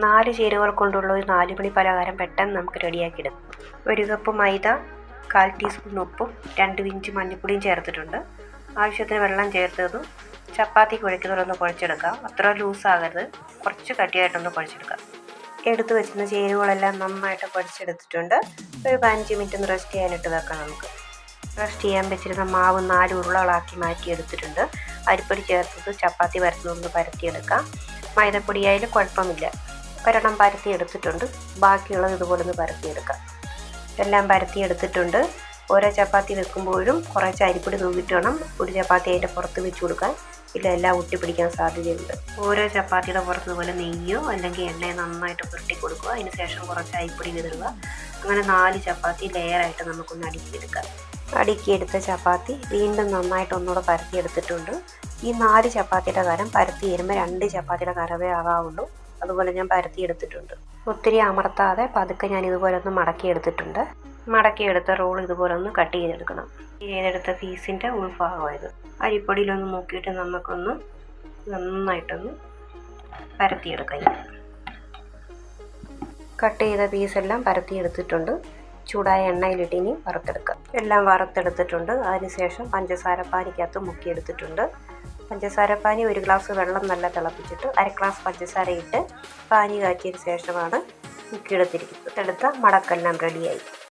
4 ചേരുവകൾ കൊണ്ടുള്ള ഒരു 4 മണി പലഹാരം പെട്ടെന്ന് നമുക്ക് റെഡിയാക്കിയെടുക്കാം. 1 കപ്പ് മൈദ, 1/4 ടീസ്പൂൺ ഉപ്പും 2 പിഞ്ച് മഞ്ഞൾപ്പൊടിയും ചേർത്തിട്ടുണ്ട്. ആവശ്യത്തിന് വെള്ളം ചേർത്തതും ചപ്പാത്തി കുഴയ്ക്കുന്നതൊന്ന് കുഴച്ചെടുക്കാം. അത്ര ലൂസാകരുത്, കുറച്ച് കട്ടിയായിട്ടൊന്ന് കുഴച്ചെടുക്കാം. എടുത്തു വെച്ചിരുന്ന ചേരുവകളെല്ലാം നന്നായിട്ട് കുഴച്ചെടുത്തിട്ടുണ്ട്. ഒരു 15 മിനിറ്റ് ഒന്ന് റെസ്റ്റ് ചെയ്യാനിട്ട് വെക്കാം. നമുക്ക് റെസ്റ്റ് ചെയ്യാൻ വെച്ചിരുന്ന മാവ് 4 ഉരുളകളാക്കി മാറ്റിയെടുത്തിട്ടുണ്ട്. അരിപ്പൊടി ചേർത്തത് ചപ്പാത്തി പരത്തുന്നതൊന്ന് പരത്തിയെടുക്കാം. മൈദപ്പൊടിയായാലും കുഴപ്പമില്ല. ഒരെണ്ണം പരത്തിയെടുത്തിട്ടുണ്ട്. ബാക്കിയുള്ളത് ഇതുപോലെ ഒന്ന് പരത്തിയെടുക്കാം. എല്ലാം പരത്തിയെടുത്തിട്ടുണ്ട്. ഓരോ ചപ്പാത്തി വെക്കുമ്പോഴും കുറച്ച് അരിപ്പൊടി തൂക്കിയിട്ട് വേണം ഒരു ചപ്പാത്തി അതിൻ്റെ പുറത്ത് വെച്ച് കൊടുക്കാൻ. ഇല്ല, എല്ലാം ഒട്ടിപ്പിടിക്കാൻ സാധ്യതയുണ്ട്. ഓരോ ചപ്പാത്തിയുടെ പുറത്ത് ഇതുപോലെ നെയ്യോ അല്ലെങ്കിൽ എണ്ണയോ നന്നായിട്ട് പുരട്ടി കൊടുക്കുക. അതിന് ശേഷം കുറച്ച് അരിപ്പൊടി വിതറുക. അങ്ങനെ 4 ചപ്പാത്തി ലെയറായിട്ട് നമുക്കൊന്ന് അടുക്കിയെടുക്കാം. അടുക്കിയെടുത്ത ചപ്പാത്തി വീണ്ടും നന്നായിട്ട് ഒന്നുകൂടെ പരത്തിയെടുത്തിട്ടുണ്ട്. ഈ 4 ചപ്പാത്തിയുടെ കരം പരത്തി വരുമ്പോൾ 2 ചപ്പാത്തിയുടെ കരവേ ആകാവുള്ളൂ. അതുപോലെ ഞാൻ പരത്തിയെടുത്തിട്ടുണ്ട്. ഒത്തിരി അമർത്താതെ പതുക്കെ ഞാൻ ഇതുപോലെ ഒന്ന് മടക്കിയെടുത്തിട്ടുണ്ട്. മടക്കിയെടുത്ത റോൾ ഇതുപോലെ ഒന്ന് കട്ട് ചെയ്തെടുക്കണം. ചെയ്തെടുത്ത പീസിൻ്റെ ഉൾഭാഗമായത് അരിപ്പൊടിയിലൊന്ന് മുക്കിയിട്ട് നമുക്കൊന്ന് നന്നായിട്ടൊന്ന് പരത്തിയെടുക്കാം. കട്ട് ചെയ്ത പീസെല്ലാം പരത്തിയെടുത്തിട്ടുണ്ട്. ചൂടായ എണ്ണയിലിട്ട് ഇനി വറുത്തെടുക്കാം. എല്ലാം വറുത്തെടുത്തിട്ടുണ്ട്. അതിനുശേഷം പഞ്ചസാരപ്പാനിക്കകത്ത് മുക്കിയെടുത്തിട്ടുണ്ട്. പഞ്ചസാരപ്പാനി 1 ഗ്ലാസ് വെള്ളം നല്ല തിളപ്പിച്ചിട്ട് 1/2 ഗ്ലാസ് പഞ്ചസാര ഇട്ട് പാനി കാച്ചിയതിന് ശേഷമാണ് മുക്കിയെടുത്തിരിക്കുന്നത്. എടുത്ത മടക്കെല്ലാം റെഡിയായി.